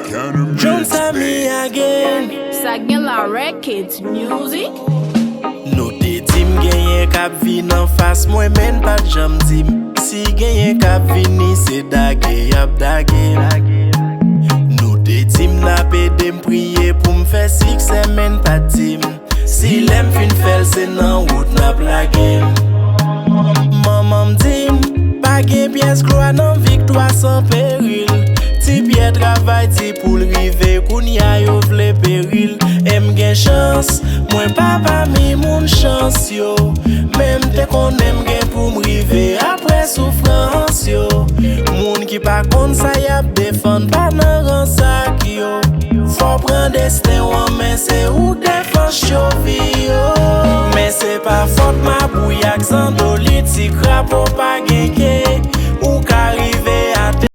John Sammy again. Sagela Records Music. Nou te dim genyen kap vin an fas, mwen men pat jam dim. Si genyen kap vini se dage yap dage. Nou te dim la pedem priye pou m'fè siksè men pat dim. Si lem fin fel se nan wout na plage. Maman m'dim, pa gen pièce gloire nan victoire sans péril. Ti pied travail ti pou l'rive koun ya yo vle peril. Em gen chance, mwen papa mi moun chance yo. Même te konem gen pou m'rive apre souffrance yo. Moun ki pa kon sa yap defan pa nan ransak yo. Faut prendre destin wan men se ou defan chovi yo. Men se pa faute ma bouyak san dolit si crapo pa genke.